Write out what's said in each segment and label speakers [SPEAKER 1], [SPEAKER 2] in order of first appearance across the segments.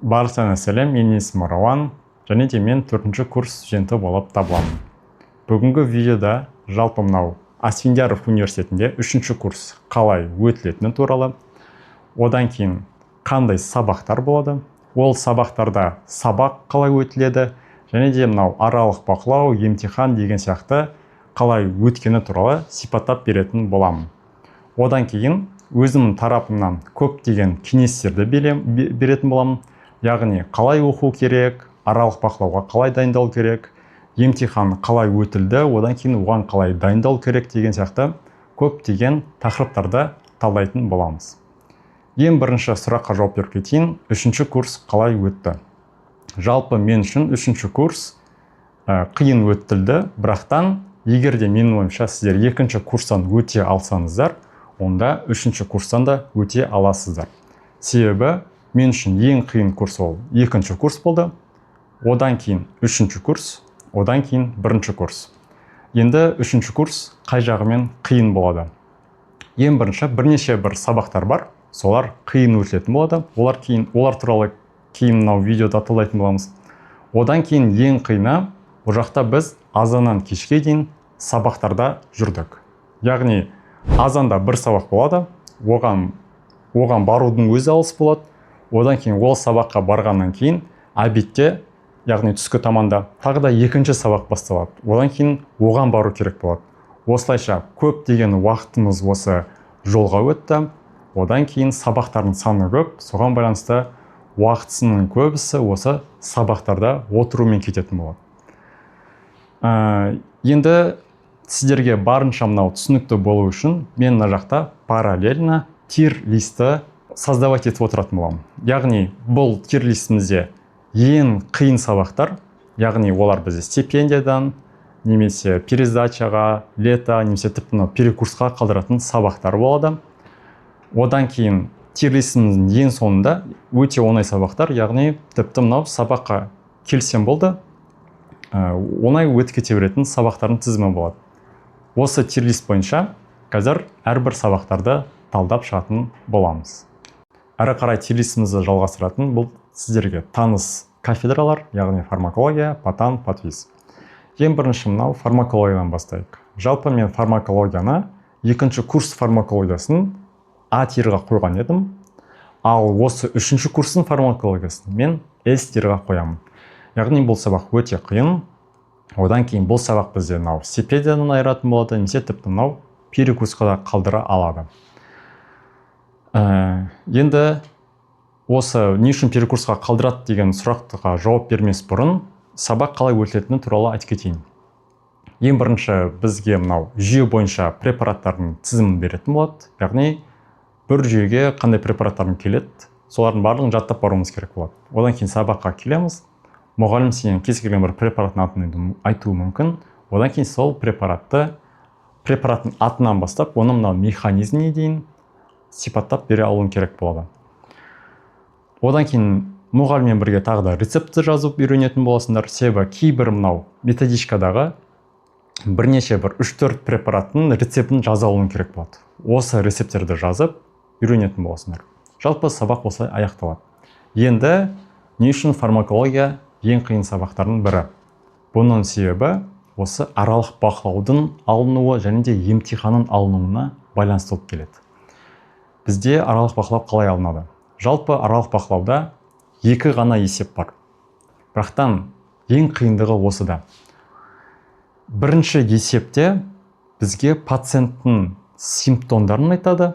[SPEAKER 1] Баршаңызға сәлем, менің есімім Рауан, және де мен 4-ші курс студенті болып табыламын. Бүгінгі видеода жалпы мынау Асфендияров университетінде 3-ші курс қалай өтілетіні туралы, одан кейін қандай сабақтар болады, ол сабақтарда сабақ қалай өтіледі, және де мынау аралық бақылау, емтихан деген сияқты қалай өткені туралы сипаттап беретін боламын. Одан кейін өзімнің тарапымнан көптеген кеңестерді беретін боламын. Яғни қалай оқу керек, аралық бақылауға қалай дайындау керек, емтихан қалай өтілді, одан кейін оған қалай дайындау керек деген сияқты көптеген тақырыптарды талдайтын боламыз. Ең бірінші сұраққа жауап беріп кетейін, 3-ші курс қалай өтті? Жалпы мен үшін 3-ші курс қиын өтілді, бірақтан егер де менің ойымша сіздер 2-ші курстан өте алсаңыздар, онда 3-ші курстан да өте аласыздар. Себебі мен үшін ең қиын курс ол 2-ші курс болды, одан кейін 3-ші курс, одан кейін 1-ші курс. Енді 3-ші курс қай жағымен қиын болады? Ең бірінші бірнеше сабақтар бар, солар қиын өтілетін болады. Олар туралы кейін мынау видеода талдайтын боламыз. Одан кейін ең қиыны, бұл жақта біз азаннан кешке дейін сабақтарда жүрдік. Яғни азанда бір сабақ болады, оған барудың өзі алыс болады. Одан кейін ол сабаққа барғаннан кейін обедте, яғни түскі таманда тағы да 2-ші сабақ басталады. Одан кейін оған бару керек болады. Осылайша көп деген уақытымыз осы жолға өтті. Одан кейін сабақтардың саны көп, соған байланысты уақытысының көбісі осы сабақтарда отырумен кететін болады. Енді сіздерге барынша мынау түсінікті болу үшін мен мына жақта параллельно тир-листі создавать етіп отыратын боламын. Яғни бұл тир-листімізде ең қиын сабақтар, яғни олар бізде стипендиядан, немесе пересдачаға, лето, немесе тіпті перекурсқа қалдыратын сабақтар болады. Одан кейін тир-листіміздің ең соңында өте оңай сабақтар, яғни тіпті мынау сабаққа келсем болды, оңай өтіп кете беретін сабақтардың тізімі болады. Осы тир-лист бойынша қазір әрбір сабақтарды талдап шығатын боламыз. Әрі қарай тир-листімізді жалғастыратын бұл сіздерге таныс кафедралар, яғни фармакология, патан, патвиз. Ең бірінші мынау фармакологиядан бастайық. Жалпы мен фармакологияны 2-ші курс фармакологиясын А тирға қойған едім, ал осы 3-ші курстың фармакологиясын мен С тирға қоямын. Яғни бұл сабақ өте қиын. Одан кейін бұл сабақ бізде мынау стипендиядан айыратын болады, немесе тіпті мынау перекурсқа да қалдыра алады. Енді осы не үшін перекурсқа қалдырады деген сұраққа жауап бермес бұрын сабақ қалай өтілетіні туралы айтып кетейін. Ең бірінші бізге мынау жүйе бойынша препараттардың тізімін беретін болады. Яғни бір жүйеге қандай препараттардың келеді, солардың барлығын жаттап баруымыз керек болады. Одан кейін сабаққа келеміз. Мұғалім сенен кез келген бір препараттың атын айтуы мүмкін. Одан кейін сол препараттың атынан бастап, оның мынау механизміне дейін сипаттап бере алуын керек болады. Одан кейін мұғаліммен бірге тағы да рецептті жазып үйренетін боласыңдар. Себебі кейбір мынау методичкадағы бірнеше 3-4 препараттың рецептін жаза алуын керек болады. Осы рецепттерді жазып үйренетін боласыңдар. Жалпы сабақ осылай аяқталады. Енді не үшін фармакология ең қиын сабақтардың бірі? Бұның себебі осы аралық бақылаудың алынуы және де емтиханның алынуына байланысты болып келеді. Бізде аралық бақылау қалай алынады? Жалпы аралық бақылауда 2 ғана есеп бар. Бірақтан ең қиындығы осыда. Бірінші есепте бізге пациенттің симптомдарын айтады.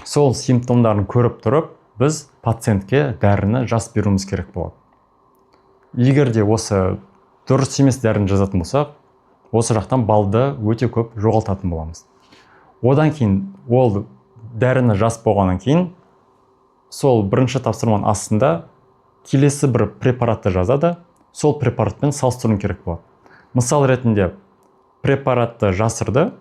[SPEAKER 1] Сол симптомдарын көріп тұрып, біз пациентке дәріні жазып беруіміз керек болады. Егер де осы дұрыс емес дәріні жазатын болсақ, осы жақтан балды өте көп жоғалтатын боламыз. Одан кейін ол дәріні жазып болғаннан кейін, сол бірінші тапсырманың астында келесі бір препаратты жазады, сол препаратпен салыстыруын керек болады. Мысал ретінде препаратты жасырды,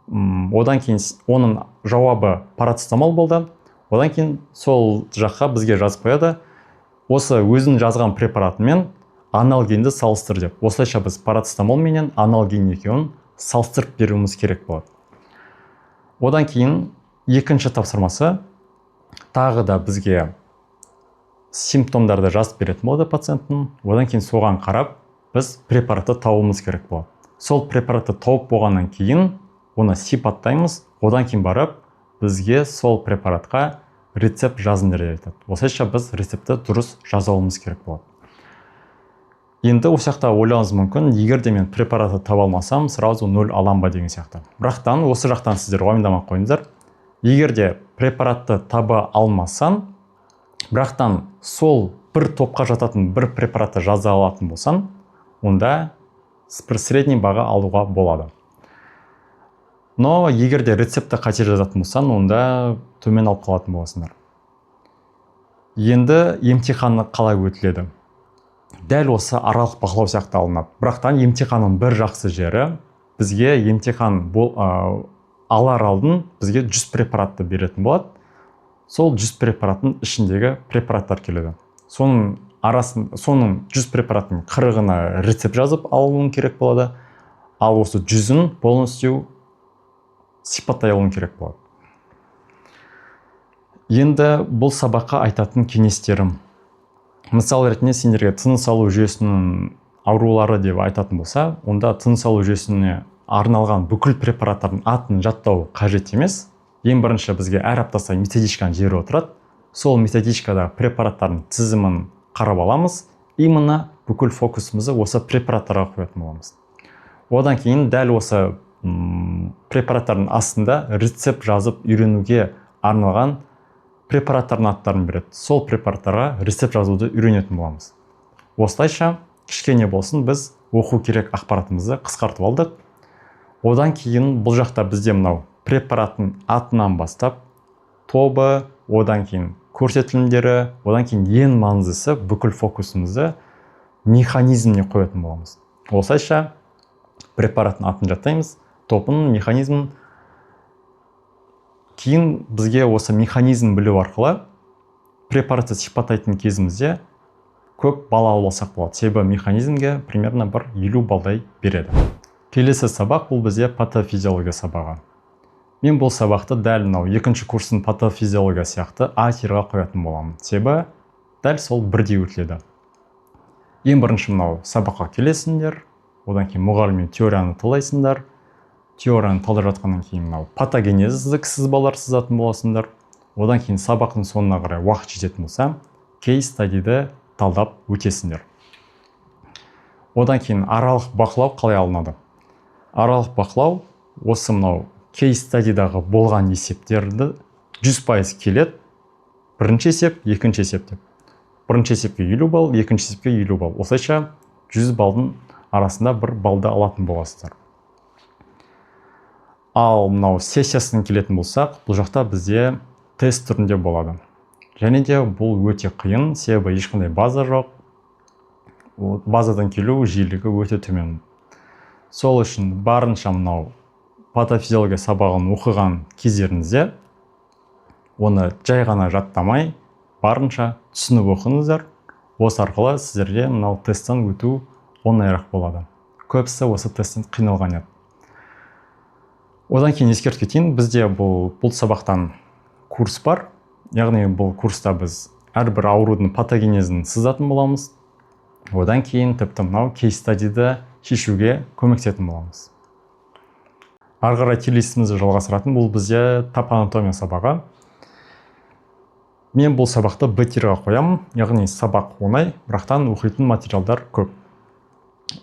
[SPEAKER 1] одан кейін оның жауабы парацетамол болды, одан кейін сол жаққа бізге жазып қояды, осы өзін жазған препаратымен аналгинді салыстыр деп. Осылайша біз парацетамол менен аналгин екеуін салыстырып беруіміз керек болады. Одан кейін 2-ші тапсырмасы тағы да бізге симптомдарды жазып беретін болады пациенттің. Одан кейін соған қарап біз препаратты табуымыз керек болады. Сол препаратты тауып болғаннан кейін оны сипаттаймыз. Одан кейін барып бізге сол препаратқа рецепт жазыңдар деп айтады. Осылайша біз рецептті дұрыс жаза алуымыз керек болады. Енді осы жақта ойлауыңыз мүмкін, егер де мен препаратты таба алмасам, сразу 0 алам ба деген сияқты. Бірақтан осы жақтан сіздер уайымдамай қойыңыздар. Егер де препаратты таба алмасаң, бірақтан сол бір топқа жататын бір препаратты жаза алатын болсаң, онда бір средний баға алуға болады. Но егер де рецептті қате жазатын болсаң, онда төмен алып қалатын боласыңдар. Енді емтиханы қалай өтіледі? Дәл осы аралық бақылау сияқты алынады. Бірақтан емтиханның бір жақсы жері, бізге емтихан алар алдын бізге 100 препаратты беретін болады. Сол 100 препараттың ішіндегі препараттар келеді. Соның 100 препараттың 40-ына рецепт жазып алуың керек болады. Ал осы 100-ін полностью сипаттай алуың керек болады. Енді бұл сабаққа айтатын кеңестерім. Мысал ретінде сендерге тыныс алу жүйесінің аурулары деп айтатын болса, онда тыныс алу жүйесіне арналған бүкіл препараттардың атын жаттау қажет емес. Ең бірінші бізге әр апта сайын методичканы жіберіп отырады. Сол методичкада препараттардың тізімін қарап аламыз. Именно бүкіл фокусымызды осы препараттарға қоятын боламыз. Одан кейін дәл осы препараттардың астында рецепт жазып үйренуге арналған препараттардың аттарын береді. Сол препараттарға рецепт жазуды үйренетін боламыз. Осылайша кішкене болсын біз оқу керек ақпаратымызды қысқартып алдық. Одан кейін бұл жақта бізде мынау препараттың атынан бастап тобы, одан кейін көрсетілімдері, одан кейін ең маңыздысы бүкіл фокусымызды механизміне қоятын боламыз. Осылайша препараттың атын жаттаймыз, тобын, механизмін. Кейін бізге осы механизм білу арқылы препаратты сипаттайтын кезімізде көп балл алып алсақ болады. Себебі механизмге примерно бір 50 балдай береді. Келесі сабақ бұл бізде патофизиология сабағы. Мен бұл сабақты дәл мынау екінші курстың патофизиология сияқты А тирға қоятын боламын. Себебі дәл сол бірдей өтіледі. Ең бірінші мынау сабаққа келесіңдер, одан кейін мұғаліммен теорияны талдайсыңдар. Теорияны талдап жатқаннан кейін мынау патогенезді сызбалар сызатын боласыңдар. Одан кейін сабақтың соңына қарай уақыт жететін болса, кейс стадиді талдап өтесіңдер. Одан кейін аралық бақылау қалай алынады? Аралық бақылау осы мынау кейс стадидағы болған есептерді 100% келеді. Бірінші есеп, екінші есеп деп. Бірінші есепке 50 балл, екінші есепке 50 балл. Осылайша 100 балдың арасында бір балды алатын боласыздар. Ал мынау сессиясына келетін болсақ, бұл жақта бізде тест түрінде болады. Және де бұл өте қиын, себебі ешқандай база жоқ. Базадан келу жиілігі өте төмен. Сол үшін барынша мынау патофизиология сабағын оқыған кездеріңізде оны жай ғана жаттамай, барынша түсініп оқыңыздар. Осы арқылы сіздерге мынау тесттен өту оңайырақ болады. Көбісі осы тесттен қиналған еді. Одан кейін ескертіп кетейін, бізде бұл сабақтан курс бар. Яғни бұл курста біз әрбір аурудың патогенезін сызатын боламыз. Одан кейін тіпті мынау кейс стадиді шешуге көмектесетін боламыз. Ары қарай телесімізді жалғастыратын бұл бізде топанатомия сабағы. Мен бұл сабақты Б тирға қоямын, яғни сабақ оңай, бірақтан оқитын материалдар көп.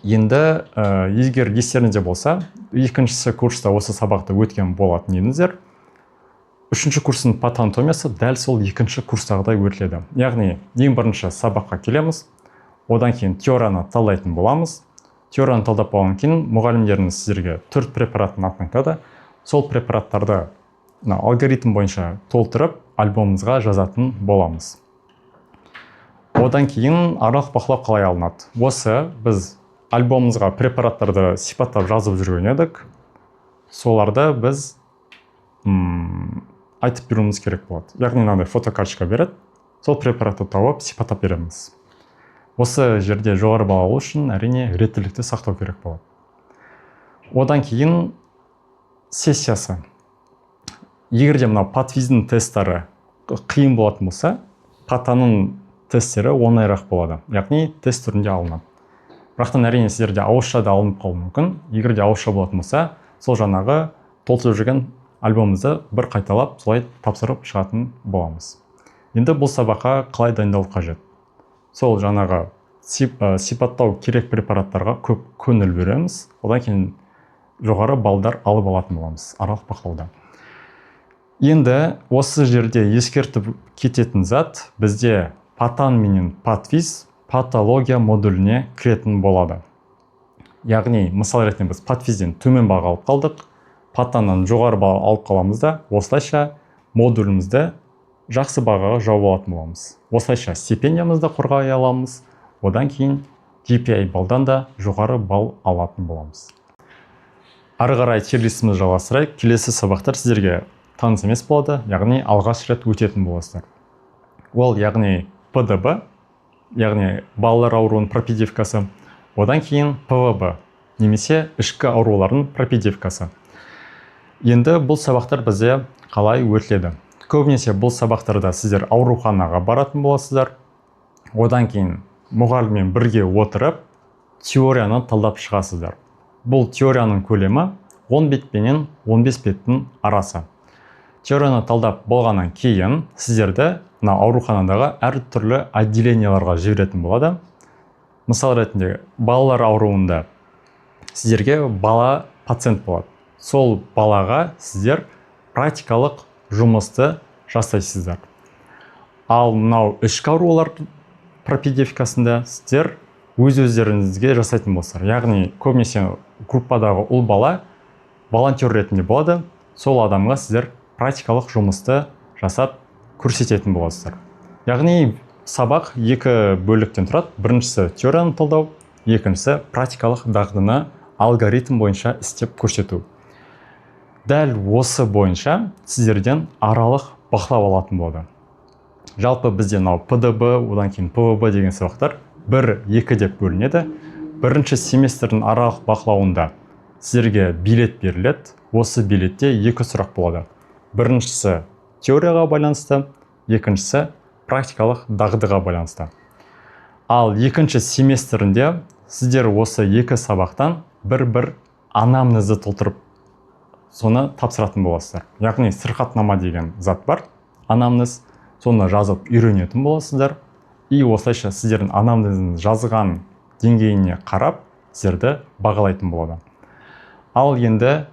[SPEAKER 1] Енді егер естеріңізде болса, екіншісі курста осы сабақты өткен болатын едіңіздер. Үшінші курстың патоанатомиясы дәл сол екінші курстағыдай өтіледі. Яғни ең бірінші сабаққа келеміз, одан кейін теорияны талдайтын боламыз. Теорияны талдап болған кейін мұғалімдеріңіз сіздерге 4 препараттың атын айтады. Сол препараттарды алгоритм бойынша толтырып альбомымызға жазатын боламыз. Одан кейін аралық бақылау қалай алынады? Осы біз альбомымызға препараттарды сипаттап жазып жүрген едік. Соларды біз айтып беруіміз керек болады. Яғни мынандай фотокарточка береді. Сол препаратты тауып сипаттап береміз. Осы жерде жоғары балл алу үшін әрине реттілікті сақтау керек болады. Одан кейін сессиясы. Егер де мынау патфиздің тесттары қиын болатын болса, патаның тесттері оңайырақ болады, яғни тест түрінде алынады. Бірақтан әрине сіздерде ауызша да алынып қалуы мүмкін. Егер де ауызша болатын болса, сол жаңағы толтырып жүрген альбомымызды бір қайталап солай тапсырып шығатын боламыз. Енді бұл сабаққа қалай дайындалу қажет? Сол жаңағы сипаттау керек препараттарға көп көңіл береміз, одан кейін жоғары балдар алып алатын боламыз аралық бақылауда. Енді осы жерде ескертіп кететін зат бізде патан менен патвиз патология модуліне кіретін болады. Яғни, мысал ретінде біз патвизден төмен баға алып қалдық, патаннан жоғары баға алып қаламыз да, осылайша модулімізді жақсы бағаға жауып алатын боламыз. Осылайша стипендиямызды қорғай аламыз, одан кейін GPA балдан да жоғары бал алатын боламыз. Ары қарай тирлистімізді жалғастырайық. Келесі сабақтар сіздерге таныс емес болады, яғни алғаш рет өтетін боласыздар. Ол яғни ПДБ, яғни балалар ауруының пропедевкасы, одан кейін ПВБ, немесе ішкі аурулардың пропедевкасы. Енді бұл сабақтар бізде қалай өтіледі? Көбінесе бұл сабақтарда сіздер ауруханаға баратын боласыздар. Одан кейін мұғаліммен бірге отырып, теорияны талдап шығасыздар. Бұл теорияның көлемі 10 бет пенен 15 беттің арасы. Теорияны талдап болғаннан кейін сіздерді ауруханадағы әр түрлі отделенияларға жіберетін болады. Мысал ретінде балалар ауруында сіздерге бала пациент болады. Сол балаға сіздер практикалық жұмысты жасайсыздар. Ал мынау ішкі аурулар пропедевкасында сіздер өз-өздеріңізге жасайтын болсыздар. Яғни көбінесе группадағы ұл бала волонтер ретінде болады. Сол адамға сіздер практикалық жұмысты жасап көрсететін боласыздар. Яғни сабақ екі бөліктен тұрады. Біріншісі теорияны талдау, екіншісі практикалық дағдыны алгоритм бойынша істеп көрсету. Дәл осы бойынша сіздерден аралық бақылау алатын болады. Жалпы бізде ПДБ, одан кейін ПВБ деген сабақтар 1-2 деп бөлінеді. Бірінші семестрдің аралық бақылауында сіздерге билет беріледі. Осы билетте екі сұрақ болады. Біріншісі теорияға байланысты, екіншісі практикалық дағдыға байланысты. Ал екінші семестрінде сіздер осы екі сабақтан бір анамнезді толтырып соны тапсыратын боласыздар. Яғни сырқатнама деген зат бар, анамнез, соны жазып үйренетін боласыздар. И осылайша сіздердің анамнездің жазған деңгейіне қарап сіздерді бағалайтын болады. Ал енді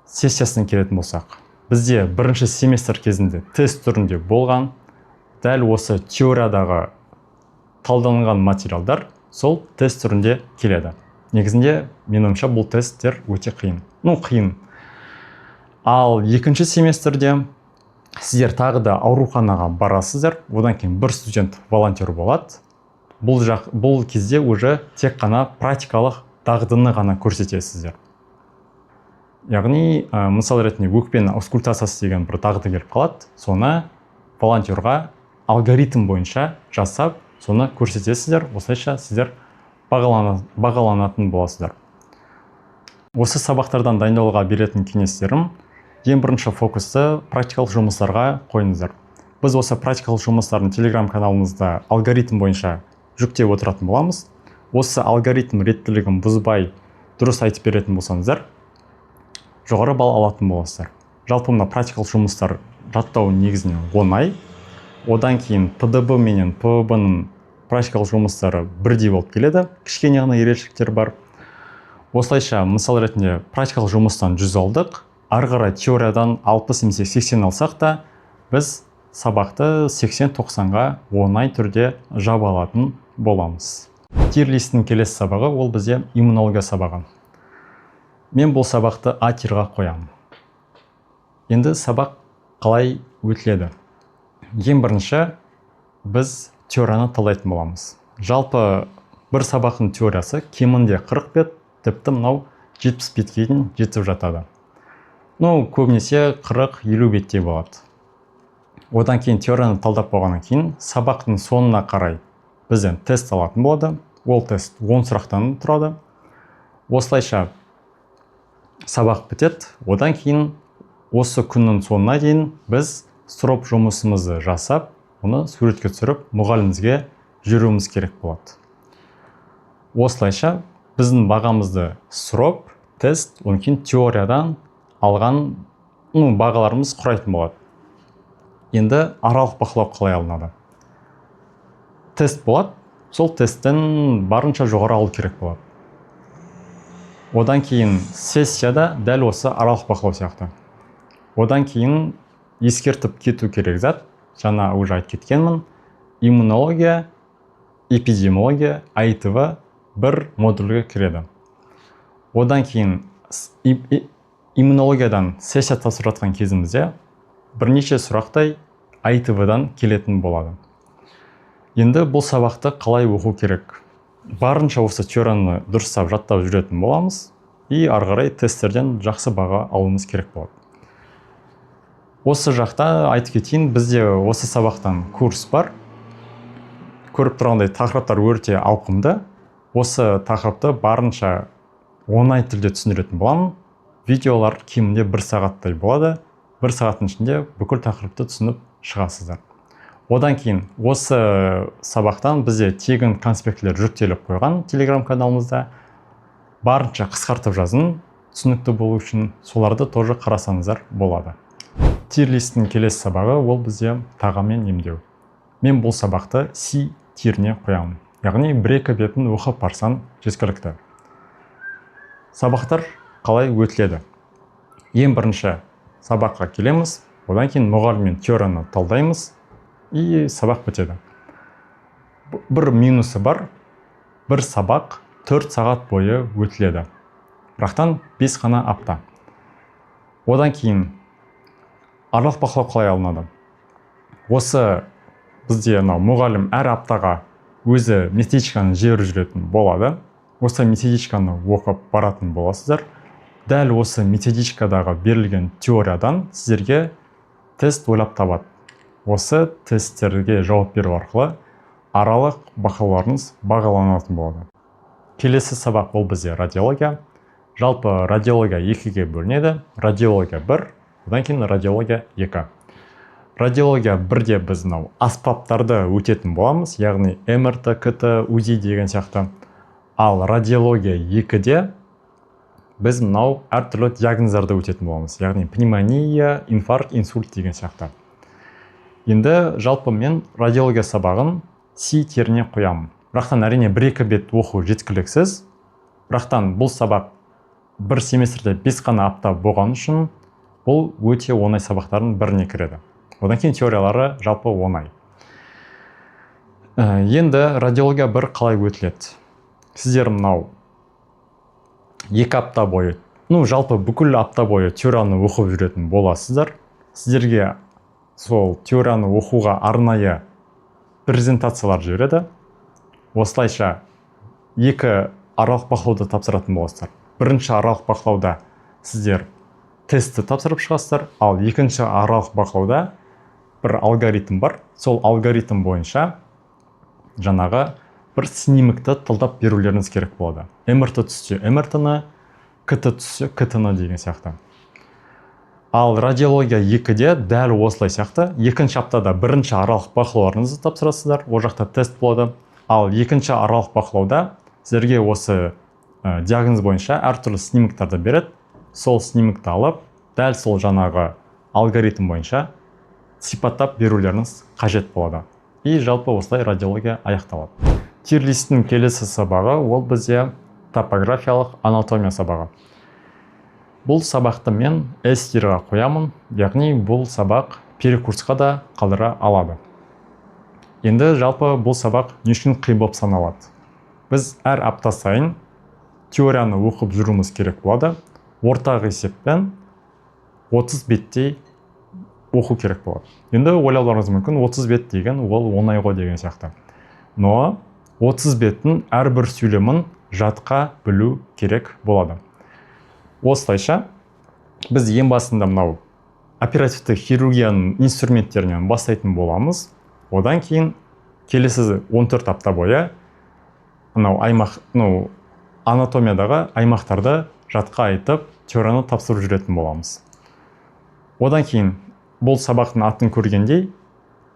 [SPEAKER 1] сессиясына келетін болсақ, бізде бірінші семестр кезінде тест түрінде болған, дәл осы теориядағы талданған материалдар сол тест түрінде келеді. Негізінде, менің ойымша, бұл тесттер өте қиын. Қиын. Ал екінші семестрде сіздер тағы да ауруханаға барасыздар, одан кейін бір студент волонтер болады. Бұл кезде уже тек қана практикалық дағдыны ғана көрсетесіздер. Яғни, мысал ретінде өкпені аускультациясы деген бір дағды келіп қалады, соны волонтерға алгоритм бойынша жасап, соны көрсетесіздер, осылайша сіздер бағаланатын боласыздар. Осы сабақтардан дайындалуға беретін кеңестерім, ең бірінші фокусты практикалық жұмыстарға қойыңыздар. Біз осы практикалық жұмыстардың телеграм каналымызда алгоритм бойынша жүктеп отыратын боламыз. Осы алгоритм реттілігін бұзбай дұрыс айтып беретін болсаңыздар, жоғары бал алатын боласыздар. Жалпы мына практикалық жұмыстар жаттау негізінен оңай. Одан кейін ПДБ менен ПВБ-ның практикалық жұмыстары бірдей болып келеді. Кішкене ғана ерекшеліктер бар. Осылайша, мысал ретінде практикалық жұмыстан 100 алдық. Ары қарай теориядан 60 немесе 80 алсақ та, біз сабақты 80-90-ға оңай түрде жаба алатын боламыз. Тирлистің келесі сабағы ол бізде иммунология сабағы. Мен бұл сабақты А тирға қоямын. Енді сабақ қалай өтіледі? Ең бірінші, біз теорияны талдайтын боламыз. Жалпы бір сабақтың теориясы кемінде 40 бет, тіпті мынау 70 бетке дейін жетіп жатады. Көбінесе 40-50 беттей болады. Одан кейін теорияны талдап болғаннан кейін сабақтың соңына қарай бізден тест алатын болады. Ол тест 10 сұрақтан тұрады. Осылайша сабақ бітеді. Одан кейін осы күннің соңына дейін біз сұрап жұмысымызды жасап, оны суретке түсіріп мұғалімімізге жүруіміз керек болады. Осылайша біздің бағамызды сұрап, тест, онан кейін теориядан алған бағаларымыз құрайтын болады. Енді аралық бақылау қалай алынады? Тест болады, сол тесттен барынша жоғары алу керек болады. Одан кейін сессияда дәл осы аралық бақылау сияқты. Одан кейін ескертіп кету керек зат, жаңа уже айтып кеткенмін, иммунология, эпидемиология, АИТВ бір модульге кіреді. Одан кейін иммунологиядан сессия тапсырып жатқан кезімізде бірнеше сұрақтай АИТВ-дан келетін болады. Енді бұл сабақты қалай оқу керек? Барынша осы теорияны дұрыстап жаттап жүретін боламыз, и ары қарай тесттерден жақсы баға алуымыз керек болады. Осы жақта айтып кетейін, бізде осы сабақтан курс бар. Көріп тұрғандай тақырыптар өте ауқымды. Осы тақырыпты барынша оңай тілде түсіндіретін боламын. Видеолар кемінде 1 сағаттай болады. 1 сағаттың ішінде бүкіл тақырыпты түсініп шығасыздар. Одан кейін осы сабақтан бізде тегін конспектілер жүктеліп қойған телеграм каналымызда. Барынша қысқартып жазын, түсінікті болу үшін соларды тоже қарасаңыздар болады. Тир-листтің келесі сабағы ол бізде тағаммен емдеу. Мен бұл сабақты C тиріне қоямын. Яғни 1-2 бетін оқып барсаң жеткілікті. Сабақтар қалай өтіледі? Ең бірінші сабаққа келеміз, одан кейін мұғаліммен теорияны талдаймыз, и сабақ бітеді. Бір минусы бар, бір сабақ 4 сағат бойы өтіледі. Бірақтан 5 қана апта. Одан кейін аралық бақылау қалай алынады? Осы бізде мұғалім әр аптаға өзі методичканы жіберіп жүретін болады. Осы методичканы оқып баратын боласыздар. Дәл осы методичкадағы берілген теориядан сіздерге тест ойлап табады. Осы тесттерге жауап беру арқылы аралық бақылауларыңыз бағаланатын болады. Келесі сабақ ол бізде радиология. Жалпы радиология 2-ге бөлінеді. Радиология 1, одан кейін радиология 2. Радиология 1-де біз аспаптарды өтетін боламыз, яғни МРТ, КТ, УЗИ деген сияқты. Ал радиология 2-де біз әртүрлі диагноздарды өтетін боламыз, яғни пневмония, инфаркт, инсульт деген сияқты. Енді жалпы мен радиология сабағын C теріне қоямын. Бірақтан әрине 1-2 бет оқу жеткіліксіз. Бірақтан бұл сабақ бір семестрде 5 қана апта болған үшін бұл өте оңай сабақтардың біріне кіреді. Одан кейін теориялары жалпы оңай. Енді радиология 1 қалай өтіледі? Сіздер 2 апта бойы, жалпы бүкіл апта бойы теорияны оқып жүретін боласыздар. Сіздерге сол теорияны оқуға арнайы презентациялар жібереді. Осылайша 2 аралық бақылауды тапсыратын боласыздар. Бірінші аралық бақылауда сіздер тестті тапсырып шығасыздар, ал екінші аралық бақылауда бір алгоритм бар. Сол алгоритм бойынша жаңағы бір снимокты талдап берулеріңіз керек болады. МРТ түссе МРТ-ны, КТ түссе КТ-ны деген сияқты. Ал радиология 2-де дәл осылай сияқты. Екінші аптада бірінші аралық бақылауларыңызды тапсырасыздар, о жақта тест болады. Ал екінші аралық бақылауда сіздерге осы диагноз бойынша әртүрлі снимоктарды береді. Сол снимокты алып, дәл сол жаңағы алгоритм бойынша сипаттап берулеріңіз қажет болады. И жалпы осылай радиология аяқталады. Тир-листтің келесі сабағы ол бізде топографиялық анатомия сабағы. Бұл сабақты мен S-тирға қоямын, яғни бұл сабақ перекурсқа да қалдыра алады. Енді жалпы бұл сабақ не үшін қиын болып саналады? Біз әр апта сайын теорияны оқып жүруіміз керек болады. Ортақ есеппен 30 беттей оқу керек болады. Енді ойлауларыңыз мүмкін 30 бет деген ол оңай ғой деген сияқты. Но 30 беттің әрбір сөйлемін жатқа білу керек болады. Осылайша біз ең басында оперативті хирургияның инструменттерінен бастайтын боламыз. Одан кейін келесі 14 апта бойы анатомиядағы аймақтарды жатқа айтып, теорияны тапсырып жүретін боламыз. Одан кейін бұл сабақтың атын көргендей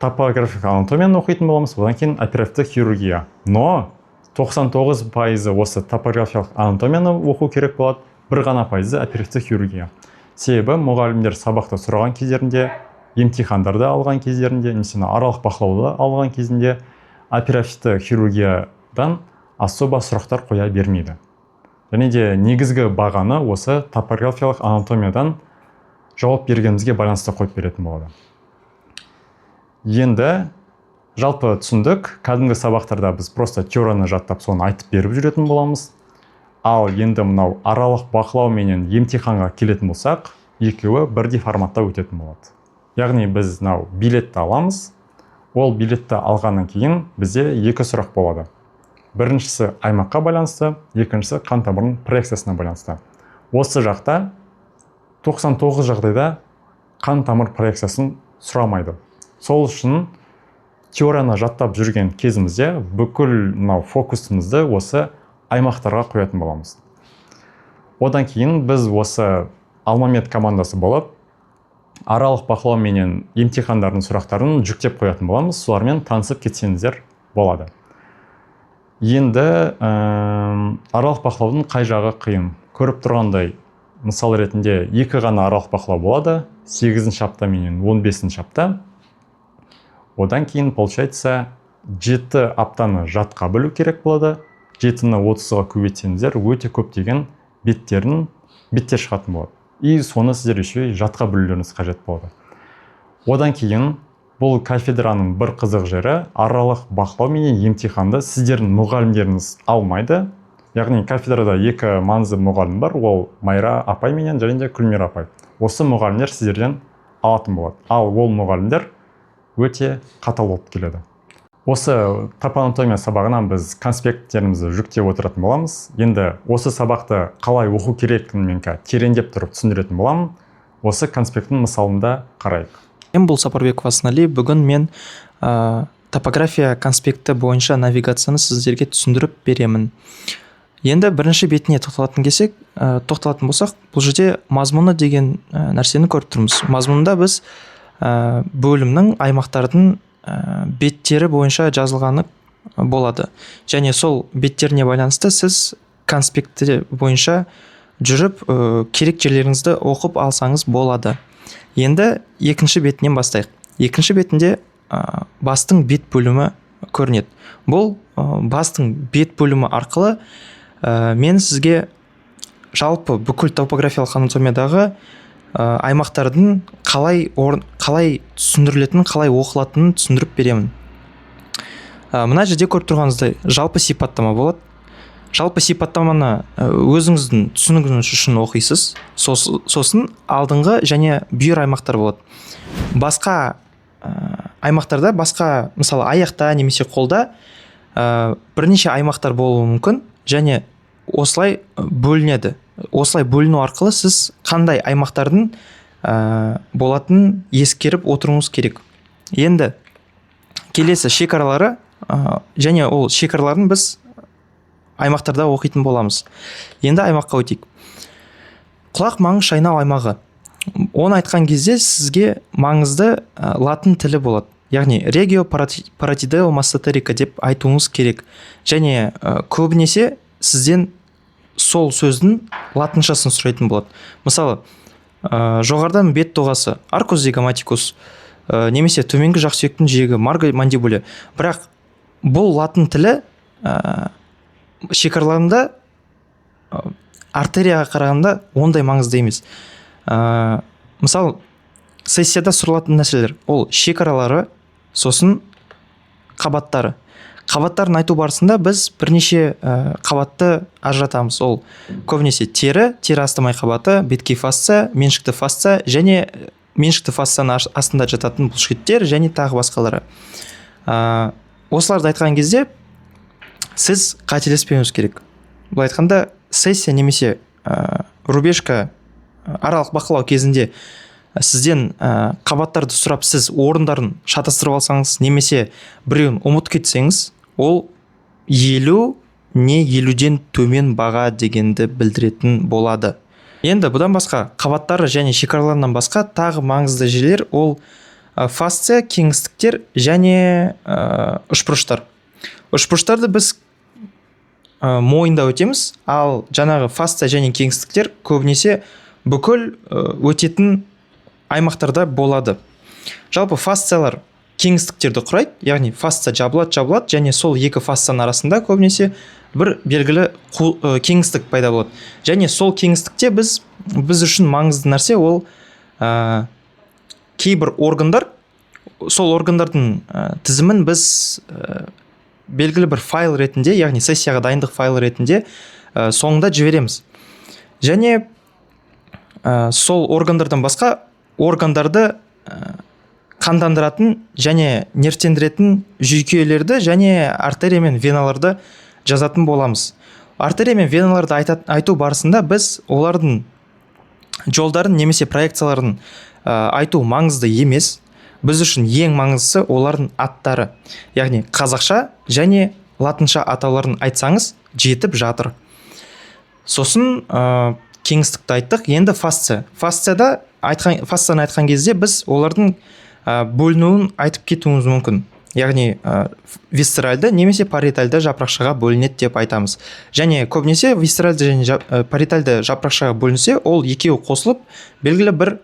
[SPEAKER 1] топографик анатомияны оқитын боламыз, одан кейін оперативті хирургия. Но 99% осы топографиялық анатомияны оқу керек болады, бір ғана пайызы оперативті хирургия. Себебі мұғалімдер сабақты сұраған кездерінде, емтихандарды алған кездерінде, немесе аралық бақылауды алған кезінде оперативті хирургиядан особо сұрақтар қоя бермейді. Және де негізгі бағаны осы топографиялық анатомиядан жауап бергенімізге байланысты қойып беретін болады. Енді жалпы түсіндік, кәдімгі сабақтарда біз просто теорияны жаттап соны айтып беріп жүретін боламыз. Ал енді мынау аралық бақылау менен емтиханға келетін болсақ, екеуі бірдей форматта өтетін болады. Яғни біз мынау билетті аламыз. Ол билетті алғаннан кейін бізде екі сұрақ болады. Біріншісі аймаққа байланысты, екіншісі қан тамырының проекциясына байланысты. Осы жақта 99 жағдайда қан тамыр проекциясын сұрамайды. Сол үшін теорияны жаттап жүрген кезімізде бүкіл фокусымызды осы аймақтарға қоятын боламыз. Одан кейін біз осы Алмамет командасы болып, аралық бақылау менен емтихандардың сұрақтарын жүктеп қоятын боламыз. Солармен танысып кетсеңіздер болады. Енді аралық бақылаудың қай жағы қиын? Көріп тұрғандай, мысал ретінде екі ғана аралық бақылау болады, 8-ші апта менен 15-ші апта. Одан кейін, получается, 7 аптаны жатқа бөлу керек болады. 7-ні 30-ға көбейтсеңіздер, өте көптеген беттер шығатын болады. И соны сіздер еще жатқа бөлулеріңіз қажет болады. Одан кейін, бұл кафедраның бір қызық жері, аралық бақылау менен емтиханды сіздердің мұғалімдеріңіз алмайды. Яғни кафедрада екі маңызды мұғалім бар, ол Майра апай менен және де Күлмира апай. Осы мұғалімдер сіздерден алатын болады. Ал ол мұғалімдер өте қатал болып келеді. Осы топанатомия сабағынан біз конспекттерімізді жүктеп отыратын боламыз. Енді осы сабақты қалай оқу керектігін мен тереңдеп тұрып түсіндіретін боламын. Осы конспекттің мысалында қарайық.
[SPEAKER 2] Мен бұл Сапарбеков Асанали, бүгін мен топография конспекті бойынша навигацияны сіздерге түсіндіріп беремін. Енді бірінші бетіне тоқталатын болсақ, бұл жерде мазмұны деген нәрсені көріп тұрмыз. Мазмұнында біз бөлімнің аймақтардың беттері бойынша жазылғаны болады. Және сол беттеріне байланысты сіз конспекті бойынша жүріп керек жерлеріңізді оқып алсаңыз болады. Енді екінші бетінен бастайық. Екінші бетінде бастың бет бөлімі көрінеді. Бұл бастың бет бөлімі арқылы мен сізге жалпы бүкіл топографиялық анатомиядағы аймақтардың қалай түсіндірілетінін, қалай оқылатынын түсіндіріп беремін. Мына жерде көріп тұрғаныңыздай жалпы сипаттама болады. Жалпы сипаттаманы өзіңіздің түсінігіңіз үшін оқисыз. Сосын алдыңғы және бүйір аймақтар болады. Басқа аймақтарда, мысалы аяқта немесе қолда бірнеше аймақтар болуы мүмкін және осылай бөлінеді. Осылай бөліну арқылы сіз қандай аймақтардың болатынын ескеріп отыруыңыз керек. Енді келесі шекаралары және ол шекараларын біз аймақтарда оқитын боламыз. Енді аймаққа өтейік. Құлақ маңы шайнау аймағы. Оны айтқан кезде сізге маңызды латын тілі болады. Яғни regio parotideo masseterica деп айтуыңыз керек. Және көбінесе сізден сол сөздің латыншасын сұрайтын болады. Мысалы, жоғарыдан бет доғасы arcus zygomaticus, немесе төменгі жақ сүйектің жиегі margo mandibulae. Бірақ бұл латын тілі шекараларында артерияға қарағанда ондай маңызды емес. Мысалы, сессияда сұралатын нәрселер ол шекаралары, сосын қабаттары. Қабаттарын айту барысында біз бірнеше қабатты ажыратамыз. Ол көбінесе тері астамай қабаты, беткей фасция, меншікті фасция және меншікті фасцияның астында жататын бұлшықеттер және тағы басқалары. Осыларды айтқан кезде сіз қателеспеуіңіз керек. Бұл айтқанда сессия немесе рубежка аралық бақылау кезінде сізден қабаттарды сұрап сіз орындарын шатастырып алсаңыз немесе біреуін ұмытып кетсеңіз, ол 50 не 50-ден төмен баға дегенді білдіретін болады. Енді бұдан басқа қабаттары және шекараларынан басқа тағы маңызды жерлер ол фасция, кеңістіктер және үшбұрыштар. Үшбұрыштарды біз мойындап өтеміз, ал жаңағы фасция және кеңістіктер көбінесе бүкіл өтетін аймақтарда болады. Жалпы фасциялар кеңістіктерді құрайды, яғни фасция жабылады, және сол екі фасцияның арасында көбінесе бір белгілі кеңістік пайда болады. Және сол кеңістікте біз үшін маңызды нәрсе ол кейбір органдар, сол органдардың тізімін біз белгілі бір файл ретінде, яғни сессияға дайындық файл ретінде соңында жібереміз. Және сол органдардан басқа органдарды қандандыратын және нервтендіретін жүйкелерді және артерия мен веналарды жазатын боламыз. Артерия мен веналарды айту барысында біз олардың жолдарын немесе проекцияларын айту маңызды емес. Біз үшін ең маңыздысы олардың аттары. Яғни қазақша және латынша атауларын айтсаңыз жетіп жатыр. Сосын кеңістікті айттық, енді фасция. Фасцияны айтқан кезде біз олардың бөлінуін айтып кетуіміз мүмкін. Яғни висцеральды немесе париетальды жапырақшаға бөлінеді деп айтамыз. Және көбінесе висцеральды және париетальды жапырақшаға бөлінсе, ол екеуі қосылып белгілі бір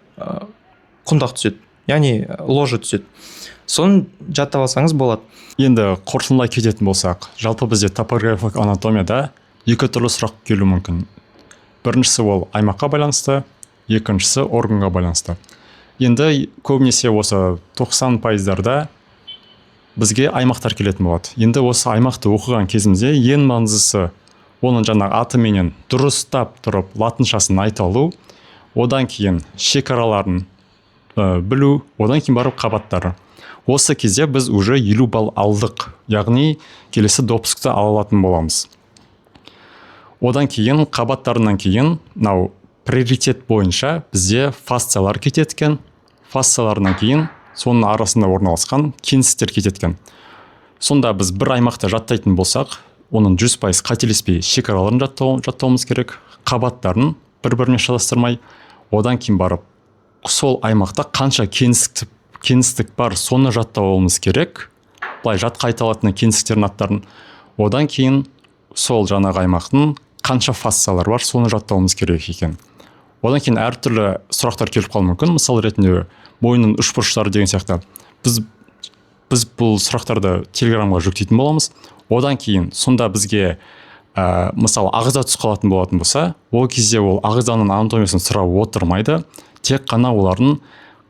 [SPEAKER 2] құндақ түседі. Яғни ложа түседі. Соны жаттап алсаңыз болады.
[SPEAKER 1] Енді қорытындылай кететін болсақ, жалпы бізде топографиялық анатомияда екі түрлі сұрақ келуі мүмкін. Біріншісі ол аймаққа байланысты, екіншісі органға байланысты. Енді көбінесе осы 90%-дарда бізге аймақтар келетін болады. Енді осы аймақты оқыған кезімізде ең маңыздысы оның жаңағы атыменен дұрыстап тұрып латыншасын айта алу, одан кейін шекараларын білу, одан кейін барып қабаттары. Осы кезде біз уже 50 балл алдық, яғни келесі допускты ала алатын боламыз. Одан кейін қабаттарынан кейін приоритет бойынша бізде фасциялар кететкен, фасцияларынан кейін соның арасында орналасқан кеңістіктер кететкен. Сонда біз бір аймақты жаттайтын болсақ, оның 100% қателеспей шекараларын жаттауымыз керек, қабаттарын бір-біріне шатастырмай, одан кейін барып сол аймақта қанша кеңістік бар, соны жаттауымыз керек. Былай жатқа айта алатын кеңістіктердің аттарын. Одан кейін сол жаңағы аймақтың қанша фасциялар бар, соны жаттауымыз керек екен. Одан кейін әртүрлі сұрақтар келіп қалуы мүмкін. Мысал ретінде бойының үшбұрыштары деген сияқты. Біз бұл сұрақтарды Телеграмға жүктейтін боламыз. Одан кейін сонда бізге мысалы ағза түсіп қалатын болатын болса, ол кезде ол ағзаның анатомиясын сұрап отырмайды, тек қана олардың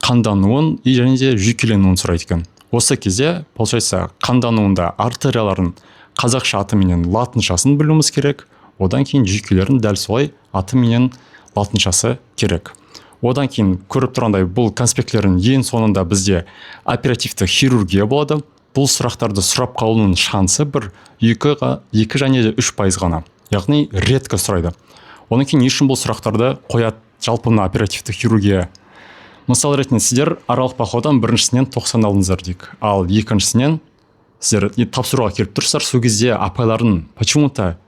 [SPEAKER 1] қандануын және де жүйкеленуін сұрайды екен. Осы кезде получается қандануында артерияларын қазақша атыменен латыншасын білуіміз керек, одан кейін жүйкелерін дәл солай атыменен латыншасы керек. Одан кейін көріп тұрғандай бұл конспектлердің ең соңында бізде оперативті хирургия болады. Бұл сұрақтарды сұрап қалуының шансы бір 2 және 3% ғана. Яғни редко сұрайды. Одан кейін ешін бұл сұрақтарды қояды жалпы оперативті хирургия. Мысал ретінде сіздер аралық бақылаудан біріншісінен 90 алдыңыздар дейік. Ал екіншісінен сіздер тапсыруға келіп тұрсыздар, сол кезде апайлардың почему-то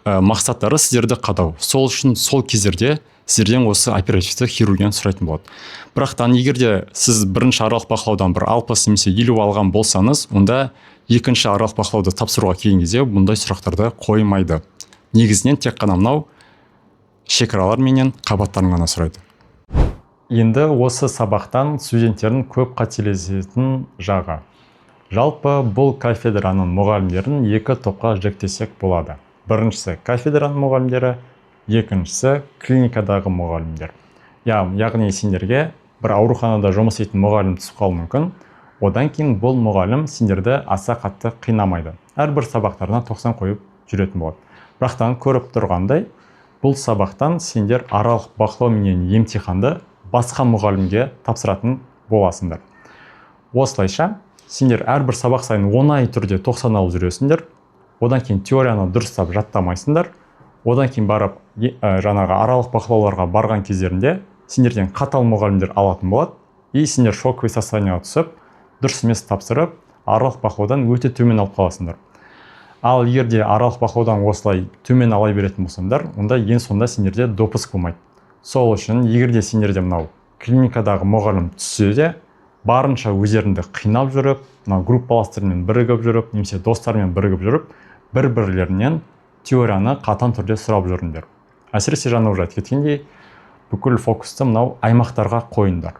[SPEAKER 1] мақсаттары сіздерді қадау. Сол үшін сол кездерде сіздерден осы оперативті хирургияны сұрайтын болады. Бірақтан егер де сіз бірінші аралық бақылаудан бір 60 немесе 50 алған болсаңыз, онда екінші аралық бақылауды тапсыруға келген кезде бұндай сұрақтарды қоймайды. Негізінен тек қана мынау шекаралар менен қабаттарын ғана сұрайды. Енді осы сабақтан студенттердің көп қателесетін жағы. Жалпы бұл кафедраның мұғалімдерін екі топқа жіктесек болады. Біріншісі кафедраның мұғалімдері, екіншісі клиникадағы мұғалімдер. Яғни сендерге бір ауруханада жұмыс істейтін мұғалім түсіп қалуы мүмкін. Одан кейін бұл мұғалім сендерді аса қатты қинамайды. Әрбір сабақтарына 90 қойып жүретін болады. Бірақтан көріп тұрғандай, бұл сабақтан сендер аралық бақылау менен емтиханды басқа мұғалімге тапсыратын боласыңдар. Осылайша сендер әрбір сабақ сайын оңай түрде 90 алып жүресіңдер. Одан кейін теорияны дұрыстап жаттамайсыңдар. Одан кейін барып жаңағы аралық бақылауларға барған кездерінде сендерден қатал мұғалімдер алатын болады. И сендер шоковый состояниеға түсіп, дұрыс емес тапсырып, аралық бақылаудан өте төмен алып қаласыңдар. Ал егер де аралық бақылаудан осылай төмен ала беретін болсаңдар, онда ең соңында сендерде допуск болмайды. Сол үшін егер де сендерде мынау клиникадағы мұғалім түссе де, барынша өздеріңді қинап жүріп, группаластармен бірігіп жүріп, немесе достармен бірігіп жүріп, бір-бірлерінен теорияны қатаң түрде сұрап жүріңдер. Әсіресе жаңа уже айтып кеткендей, бүкіл фокусты мынау аймақтарға қойыңдар.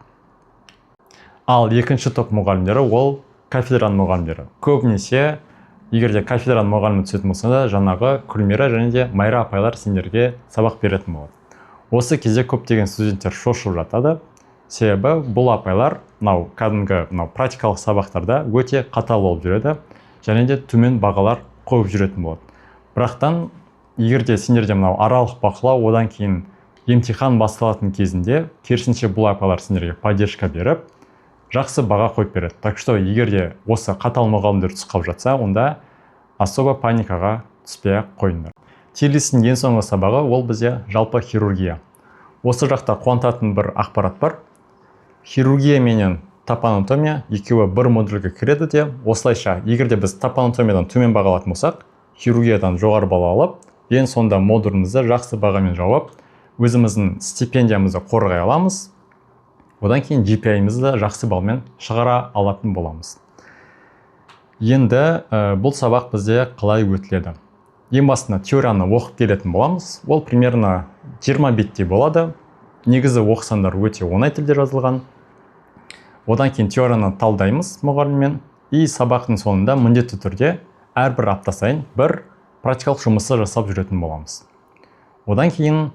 [SPEAKER 1] Ал екінші топ мұғалімдері ол кафедраның мұғалімдері. Көбінесе, егер де кафедраның мұғалімі түсетін болса да, жаңағы Күлмира және де Майра апайлар сендерге сабақ беретін болады. Осы кезде көптеген студенттер шошып жатады. Себебі бұл апайлар кәдімгі практикалық сабақтарда өте қатал болып жүреді және де төмен бағалар қойып жүретін болады. Бірақтан, егер де сендерде аралық бақылау, одан кейін емтихан басталатын кезінде керісінше бұл апайлар сендерге поддержка беріп, жақсы баға қойып береді. Так что, егер де осы қатал мұғалімдер түсіп жатса, онда особо паникаға түспей қойыңдар. Телестің ең соңғы сабағы ол бізде жалпы хирургия. Осы жақта қуантатын бір ақпарат бар. Хирургия менен топанатомия екеуі бір модульге кіреді де, осылайша, егер де біз топанатомиядан төмен баға алатын болсақ, хирургиядан жоғары баға алып, ең сонда модулімізді жақсы бағамен жауып, өзіміздің стипендиямызды қорғай аламыз, одан кейін GPI-мізді жақсы балмен шығара алатын боламыз. Енді бұл сабақ бізде қалай өтіледі? Ең басында теорияны оқып келетін боламыз. Ол примерно 20 беттей болады. Негізі оқысандар өте оңай тілде жазылған. Одан кейін теорияны талдаймыз мұғаліммен. И сабақтың соңында міндетті түрде әрбір апта сайын бір практикалық жұмысты жасап жүретін боламыз. Одан кейін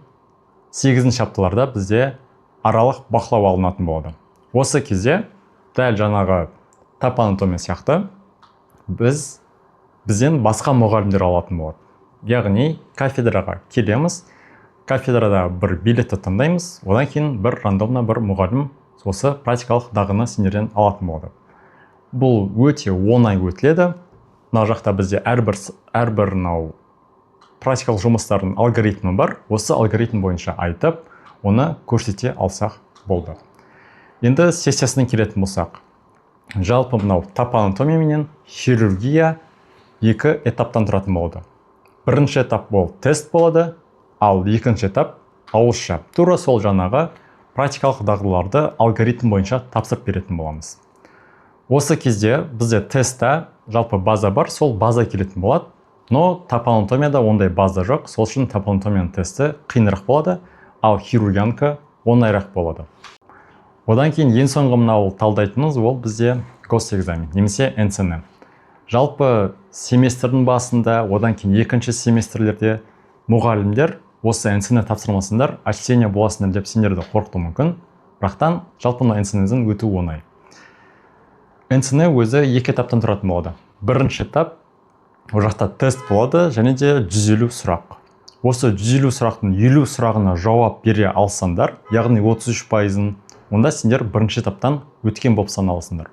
[SPEAKER 1] 8-ші апталарда бізде аралық бақылау алынатын болады. Осы кезде дәл жаңағы топанатомия сияқты бізден басқа мұғалімдер алатын болады. Яғни кафедраға келеміз, кафедрада бір билетті таңдаймыз, одан кейін бір рандомна бір мұғалім осы практикалық дағыны сендерден алатын болады. Бұл өте оңай өтіледі. Мына жақта бізде әрбір практикалық жұмыстардың алгоритмі бар. Осы алгоритм бойынша айтып, оны көрсете алсақ болды. Енді сессиясына келетін болсақ, жалпы топанатомия менен хирургия екі этаптан тұратын болады. Бірінші этап бол тест болады, ал екінші этап ауызша. Тура сол жаңағы практикалық дағдыларды алгоритм бойынша тапсырып беретін боламыз. Осы кезде бізде тестта жалпы база бар, сол база келетін болады. Но топанатомияда ондай база жоқ, сол үшін топанатомияның тесті қиынырақ болады, ал хирургиянікі оңайырақ болады. Одан кейін ең соңғы талдайтынымыз ол бізде госэкзамен, немесе НЦН. Жалпы семестрдің басында, одан кейін екінші семестрлерде мұғалімдер осы НЦН тапсырмасындар, ачтение боласындар деп сендерді қорқыту мүмкін. Бірақтан жалпы НЦН-ден өту оңай. НЦН өзі екі этаптан тұратын болады. Бірінші этап, ол жақта тест болады және де 150 сұрақ. Осы 150 сұрақтың 50 сұрағына жауап бере алсаңдар, яғни 33%, онда сендер бірінші этаптан өткен болып саналасыңдар.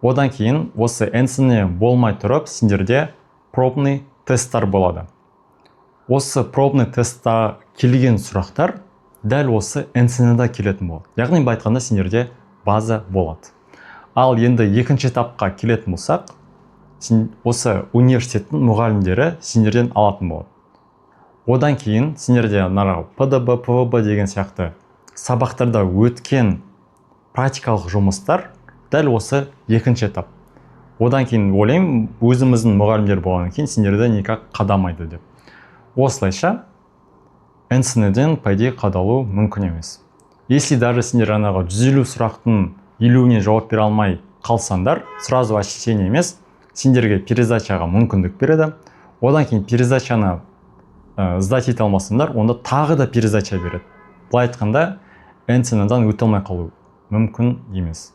[SPEAKER 1] Одан кейін осы НЦН болмай тұрып, сендерде пробный тесттар болады. Осы пробный тестта келген сұрақтар дәл осы НЦН-да келетін болады. Яғни айтқанда сендерде база болады. Ал енді екінші этапқа келетін болсақ, осы университеттің мұғалімдері сендерден алатын болады. Одан кейін сендерде ПДБ, ПВБ деген сияқты сабақтарда өткен практикалық жұмыстар дәл осы екінші этап. Одан кейін ойлаймын, өзіміздің мұғалімдер болғаннан кейін сендерді никак қадамайды деп. Осылайша НЦН-ден по идее қадалу мүмкін емес. Если даже сендер 150 сұрақтың 50-не жауап бере алмай қалсаңдар, сразу отчисление емес, сендерге пересдачаға мүмкіндік береді. Одан кейін пересдачаны сдать ете алмасаңдар, онда тағы да пересдача береді. Былай айтқанда, НЦН-дан өте алмай қалу мүмкін емес.